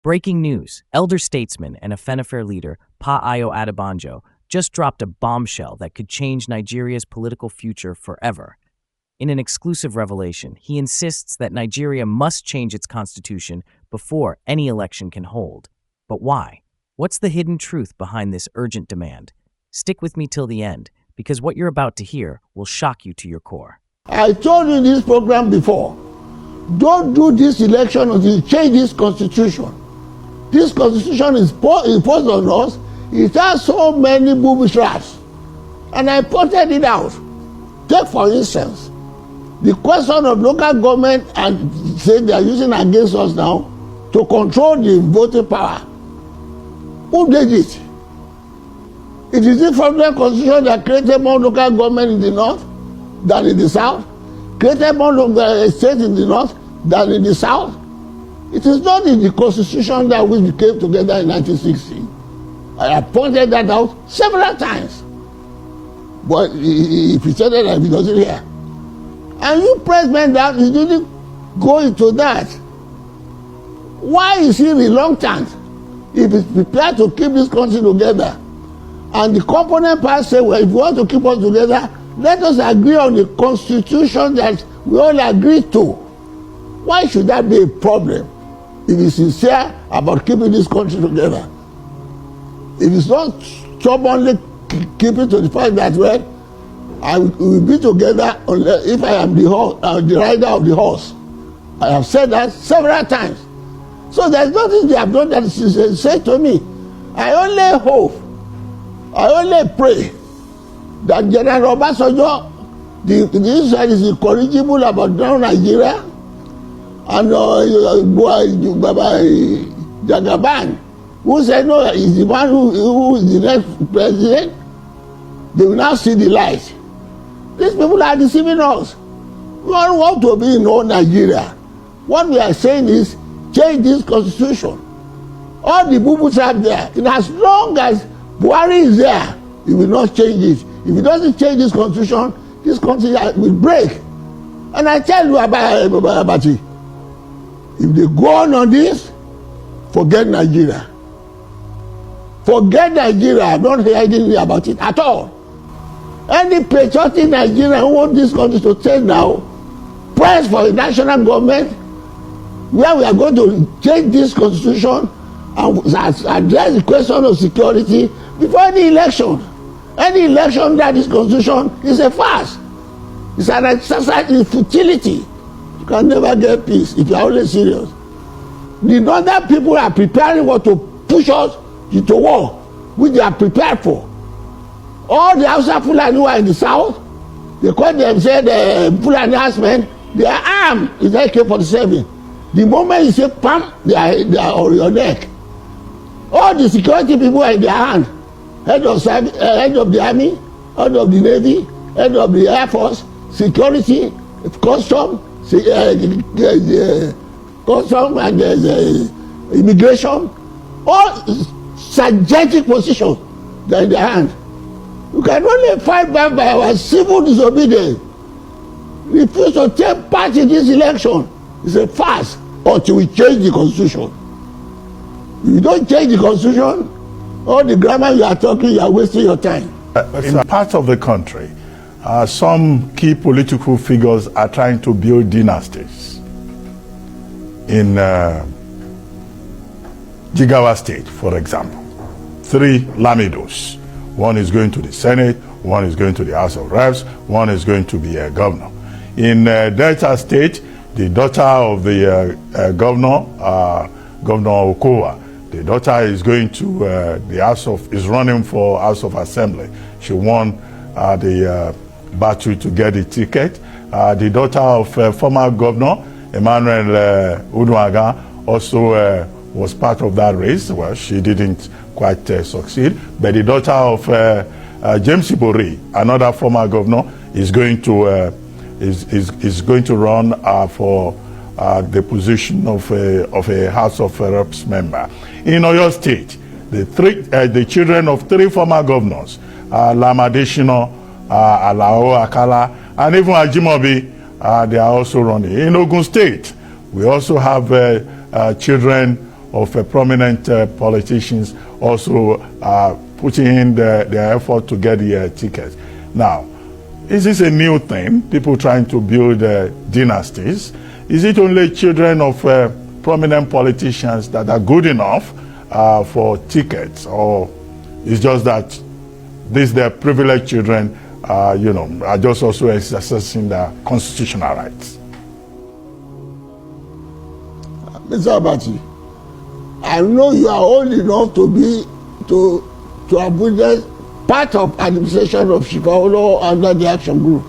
Breaking news, elder statesman and Afenifere leader Ayo Adebanjo just dropped a bombshell that could change Nigeria's political future forever. In an exclusive revelation, he insists that Nigeria must change its constitution before any election can hold. But why? What's the hidden truth behind this urgent demand? Stick with me till the end, because what you're about to hear will shock you to your core. I told you in this program before, don't do this election until you change this constitution. This constitution is imposed on us. It has so many booby traps. And I pointed it out. Take for instance, the question of local government and say they are using against us now to control the voting power. Who did it? It is the federal constitution that created more local government in the north than in the south, created more local states in the north than in the south. It is not in the constitution that we came together in 1960. I have pointed that out several times. But he pretended that he doesn't hear. And you president that he didn't go into that. Why is he reluctant if he's prepared to keep this country together? And the component parts say, well, if you want to keep us together, let us agree on the constitution that we all agree to. Why should that be a problem if he's sincere about keeping this country together? If it's not stubbornly keeping to the fact that, well, I will be together if I am the rider of the horse. I have said that several times. So there's nothing they have done that is said to me. I only hope, I only pray that General Obasanjo, the Israel is incorrigible about Nigeria, and Jagaban, who said no, he's the one who is the next president. They will now see the light. These people are deceiving us. We don't want to be in all Nigeria. What we are saying is change this constitution. All the boo-boos are there. And as long as Buhari is there, he will not change it. If he doesn't change this constitution, this country will break. And I tell you about it. If they go on this, forget Nigeria. Forget Nigeria. I'm not hearing about it at all. Any patriotic Nigerian who wants this country to change now, press for a national government where we are going to change this constitution and address the question of security before any election. Any election that this constitution is a farce. It's an exercise in futility. You can never get peace if you are only serious. The northern people are preparing to push us into war, which they are prepared for. All the Hausa Fulani who are in the south, they call themselves the Fulani herdsmen, they are armed with AK-47. The moment you say pam, they are on your neck. All the security people are in their hand. Head of the army, head of the navy, head of the air force, security, custom, and immigration. All strategic positions they are in their hand. You can only fight back by our civil disobedience. Refuse to take part in this election. It's a farce until we change the constitution. If you don't change the constitution, all the grammar you are talking, you are wasting your time. In part of the country, some key political figures are trying to build dynasties. In Jigawa State, for example, 3 Lamidos. One is going to the Senate, one is going to the House of Reps, one is going to be a governor. In Delta State, the daughter of the governor, Governor Okowa, the daughter is going to is running for House of Assembly. She won the battle to get the ticket. The daughter of former governor, Emmanuel Uduaga, also was part of that race. Well, she didn't quite succeed, but the daughter of James Ibori, another former governor, is going to run for the position of a House of Reps member. In Oyo State, the children of 3 former governors, Lamadeshino, Alao Akala, and even Ajimobi, they are also running. In Ogun State, we also have children of prominent politicians also putting in their effort to get the tickets. Now, is this a new thing? People trying to build dynasties? Is it only children of prominent politicians that are good enough for tickets, or it's just that these their privileged children, are just also exercising their constitutional rights? Mr. Abati, I know you are old enough to have witnessed part of administration of Shifaulo under the Action Group.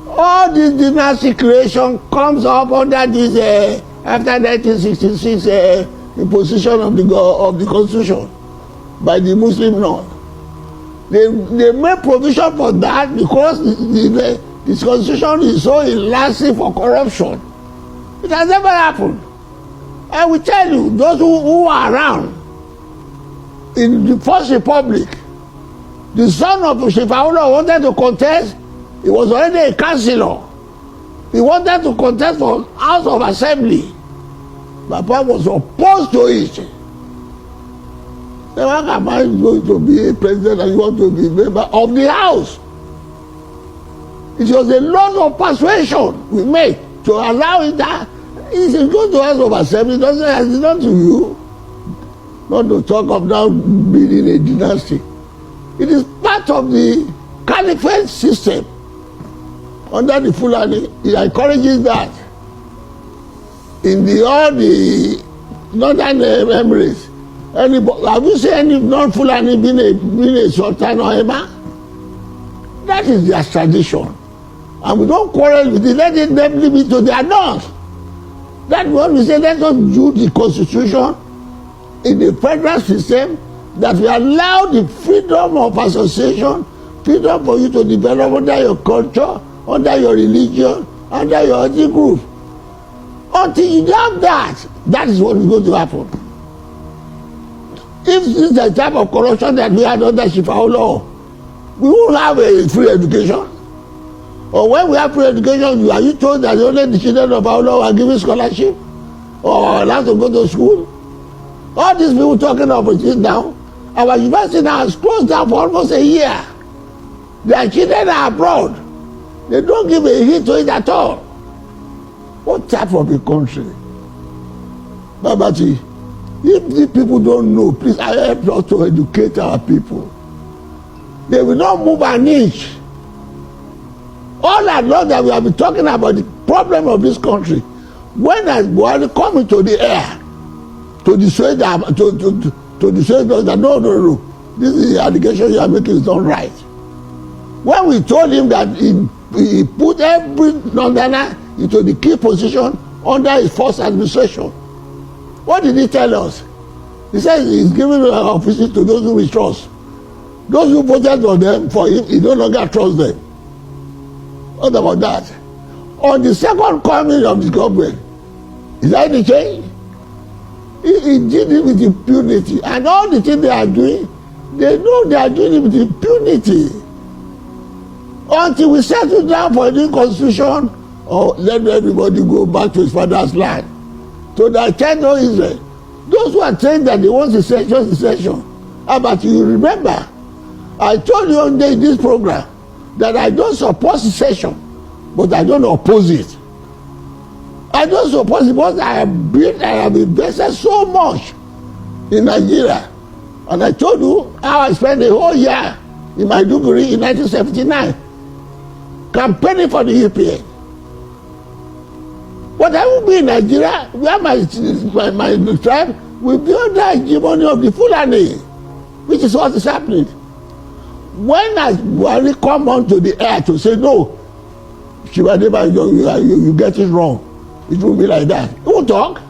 All this dynasty creation comes up under this after 1966 imposition of the Constitution by the Muslim North. They made provision for that because this Constitution is so elastic for corruption. It has never happened. I will tell you, those who are around in the First Republic, the son of Shifaulo wanted to contest. He was already a councillor. He wanted to contest for House of Assembly. Papa was opposed to it. So how am I going to be a president and you want to be a member of the House? It was a lot of persuasion we made to allow it that if you go to House of Assembly, it doesn't have it done to you. Not to talk of now building a dynasty. It is part of the caliphate system under the Fulani. It encourages that in all the northern Emirates. Have you seen any non-Fulani being a sultan or emir? That is their tradition, and we don't quarrel with it. Let them leave it to their north. That's what we say. Let us do the constitution in the federal system, that we allow the freedom of association, freedom for you to develop under your culture, under your religion, under your ethnic group. Until you have that, that is what is going to happen. If this is the type of corruption that we had under Shifaulo, we won't have a free education. Or when we have free education, are you told that only the children of Paulo are given scholarship or allowed to go to school? All these people talking about this now, our university now has closed down for almost a year. Their children are abroad. They don't give a hit to it at all. What type of a country? Babati, if these people don't know, please help us to educate our people. They will not move an inch. All along that we have been talking about the problem of this country, when has Buhari come into the air to dissuade them, to dissuade us that no, this is the allegation you are making is not right. When we told him that he put every Londoner into the key position under his first administration, what did he tell us? He said he's giving offices to those who we trust. Those who voted for him, he no longer trusts them. What about that? On the second coming of the government, is that any change? He did it with impunity. And all the things they are doing, they know they are doing it with impunity. Until we settle down for a new constitution, or let everybody go back to his father's land. So that can know Israel. Those who are saying that they want secession. How about you remember? I told you one day in this program that I don't support secession, but I don't oppose it. I don't support it because I have invested so much in Nigeria. And I told you how I spent the whole year in my degree in 1979 campaigning for the UPA. But I will be in Nigeria where my tribe will be under hegemony of the Fulani, which is what is happening. When has Buhari come onto the air to say, no, Ayo Adebanjo, you get it wrong. It won't be like that. He won't talk.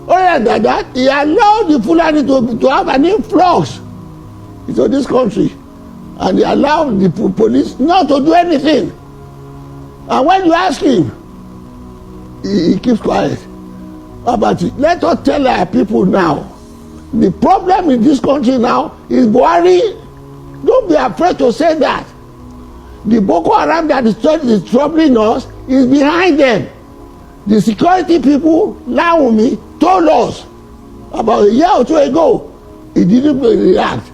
Other than that, he allowed the Fulani to have an influx into this country. And he allowed the police not to do anything. And when you ask him, he keeps quiet. But let us tell our people now, the problem in this country now is Buhari. Don't be afraid to say that. The Boko Haram that is troubling us is behind them. The security people, Naomi, told us about a year or two ago. He didn't react.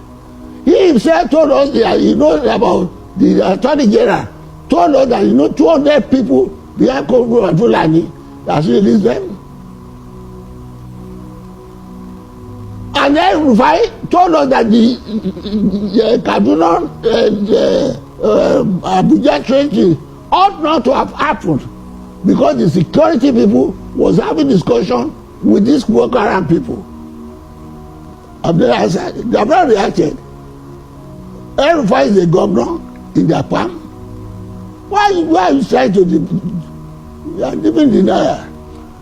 He himself told us that he knows about the Attorney General, told us that 200 people behind Congo and Fulani that released them. And then Rufai told us that the Kaduna Abuja Treaty ought not to have happened because the security people was having discussion with these Boko Haram people. They have not reacted. Rufai is the governor in their palm. Why are you trying to live in denial?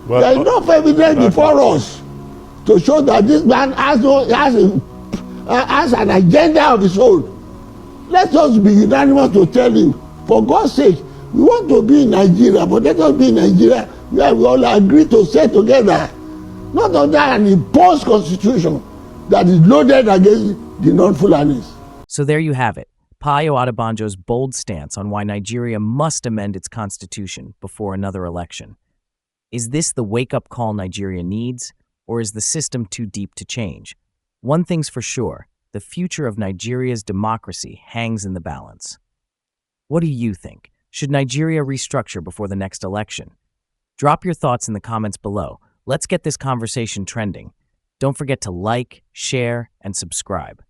Well, there is enough evidence before us to show that this man has an agenda of his own. Let us be unanimous to tell him, for God's sake, we want to be in Nigeria, but let us be in Nigeria where we all agree to stay together. Not under an imposed constitution that is loaded against the non-Fulanis. So there you have it, Ayo Adebanjo's bold stance on why Nigeria must amend its constitution before another election. Is this the wake-up call Nigeria needs, or is the system too deep to change? One thing's for sure, the future of Nigeria's democracy hangs in the balance. What do you think? Should Nigeria restructure before the next election? Drop your thoughts in the comments below. Let's get this conversation trending. Don't forget to like, share, and subscribe.